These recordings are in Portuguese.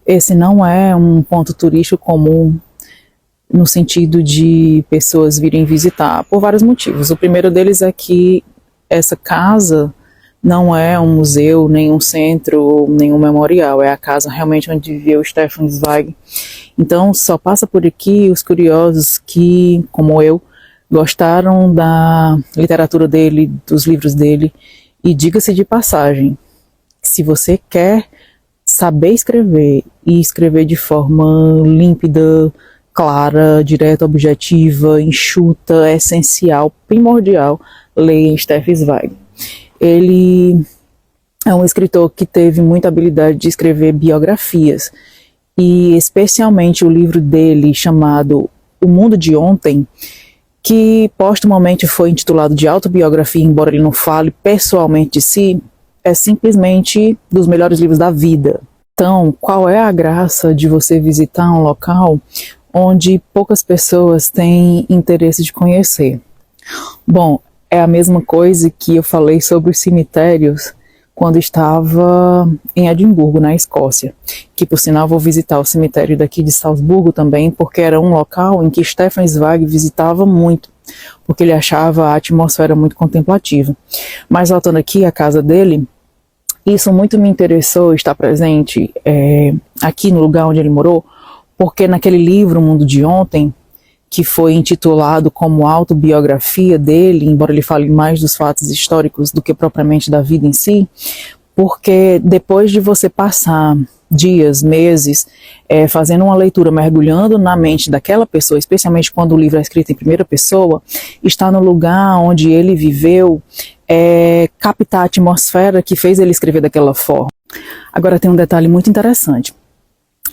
Esse não é um ponto turístico comum no sentido de pessoas virem visitar, por vários motivos. O primeiro deles é que essa casa não é um museu, nem um centro, nem um memorial. É a casa realmente onde viveu Stefan Zweig. Então, só passa por aqui os curiosos que, como eu, gostaram da literatura dele, dos livros dele. E diga-se de passagem, se você quer saber escrever e escrever de forma límpida, clara, direta, objetiva, enxuta, essencial, primordial, leia Stefan Zweig. Ele é um escritor que teve muita habilidade de escrever biografias, e especialmente o livro dele chamado O Mundo de Ontem, que postumamente foi intitulado de autobiografia, embora ele não fale pessoalmente de si, é simplesmente dos melhores livros da vida. Então, qual é a graça de você visitar um local onde poucas pessoas têm interesse de conhecer? Bom, é a mesma coisa que eu falei sobre os cemitérios quando estava em Edimburgo, na Escócia, que por sinal vou visitar o cemitério daqui de Salzburgo também, porque era um local em que Stefan Zweig visitava muito, porque ele achava a atmosfera muito contemplativa. Mas voltando aqui à casa dele, isso muito me interessou estar presente aqui no lugar onde ele morou, porque naquele livro, O Mundo de Ontem, que foi intitulado como autobiografia dele, embora ele fale mais dos fatos históricos do que propriamente da vida em si, porque depois de você passar dias, meses, fazendo uma leitura, mergulhando na mente daquela pessoa, especialmente quando o livro é escrito em primeira pessoa, está no lugar onde ele viveu, captar a atmosfera que fez ele escrever daquela forma. Agora tem um detalhe muito interessante.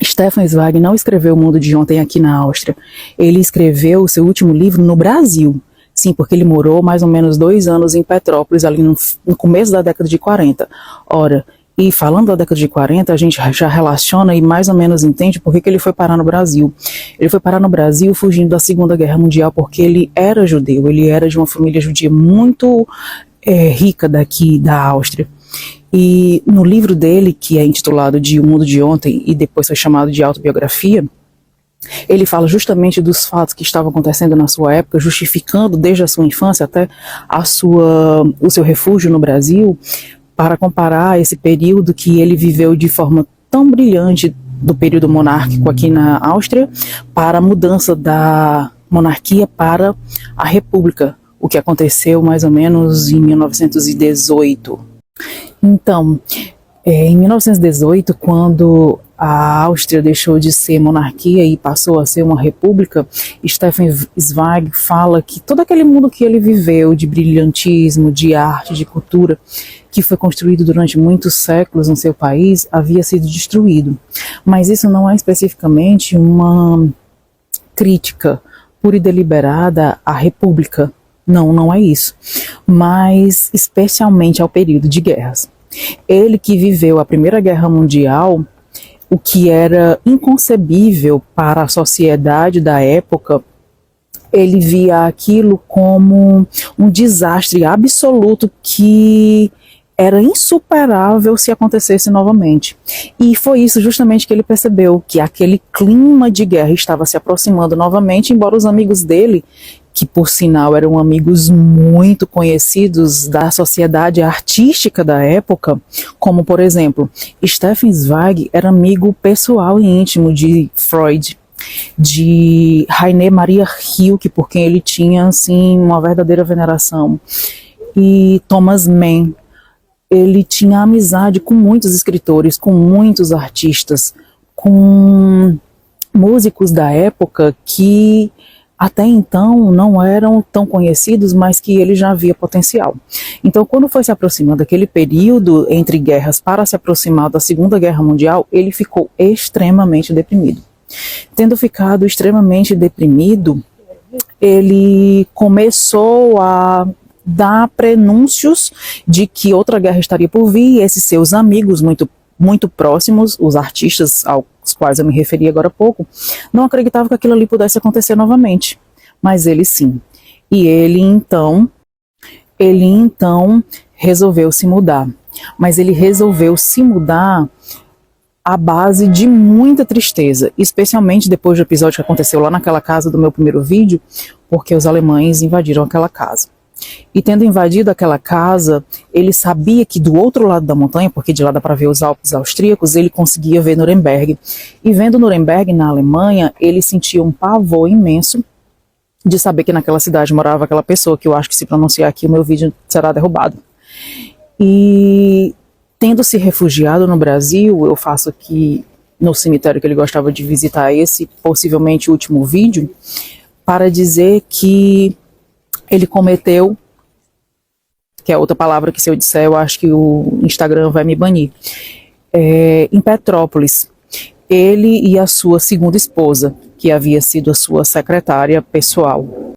Stefan Zweig não escreveu O Mundo de Ontem aqui na Áustria. Ele escreveu o seu último livro no Brasil. Sim, porque ele morou mais ou menos 2 anos em Petrópolis, ali no começo da década de 40. Ora, e falando da década de 40, a gente já relaciona e mais ou menos entende por que ele foi parar no Brasil. Ele foi parar no Brasil fugindo da Segunda Guerra Mundial, porque ele era judeu, ele era de uma família judia muito rica daqui da Áustria. E no livro dele, que é intitulado de O Mundo de Ontem e depois foi chamado de autobiografia, ele fala justamente dos fatos que estavam acontecendo na sua época, justificando desde a sua infância até o seu refúgio no Brasil, para comparar esse período que ele viveu de forma tão brilhante do período monárquico aqui na Áustria, para a mudança da monarquia para a república, o que aconteceu mais ou menos em 1918. Então, em 1918, quando a Áustria deixou de ser monarquia e passou a ser uma república, Stefan Zweig fala que todo aquele mundo que ele viveu de brilhantismo, de arte, de cultura, que foi construído durante muitos séculos no seu país, havia sido destruído. Mas isso não é especificamente uma crítica pura e deliberada à república. Não, não é isso. Mas especialmente ao período de guerras. Ele que viveu a Primeira Guerra Mundial, o que era inconcebível para a sociedade da época, ele via aquilo como um desastre absoluto que era insuperável se acontecesse novamente. E foi isso justamente que ele percebeu, que aquele clima de guerra estava se aproximando novamente, embora os amigos dele, que por sinal eram amigos muito conhecidos da sociedade artística da época, como por exemplo, Stefan Zweig era amigo pessoal e íntimo de Freud, de Rainer Maria Rilke, por quem ele tinha assim uma verdadeira veneração, e Thomas Mann. Ele tinha amizade com muitos escritores, com muitos artistas, com músicos da época que até então não eram tão conhecidos, mas que ele já via potencial. Então, quando foi se aproximando daquele período entre guerras para se aproximar da Segunda Guerra Mundial, ele ficou extremamente deprimido. Tendo ficado extremamente deprimido, ele começou a dar prenúncios de que outra guerra estaria por vir, e esses seus amigos muito próximos, os artistas aos quais eu me referi agora há pouco, não acreditavam que aquilo ali pudesse acontecer novamente, mas ele sim. E ele então resolveu se mudar, mas ele resolveu se mudar à base de muita tristeza, especialmente depois do episódio que aconteceu lá naquela casa do meu primeiro vídeo, porque os alemães invadiram aquela casa. E tendo invadido aquela casa, ele sabia que do outro lado da montanha, porque de lá dá para ver os Alpes austríacos, ele conseguia ver Nuremberg. E vendo Nuremberg na Alemanha, ele sentia um pavor imenso de saber que naquela cidade morava aquela pessoa, que eu acho que se pronunciar aqui o meu vídeo será derrubado. E tendo se refugiado no Brasil, eu faço aqui no cemitério que ele gostava de visitar esse, possivelmente o último vídeo, para dizer que ele cometeu, que é outra palavra que se eu disser eu acho que o Instagram vai me banir, em Petrópolis, ele e a sua segunda esposa, que havia sido a sua secretária pessoal.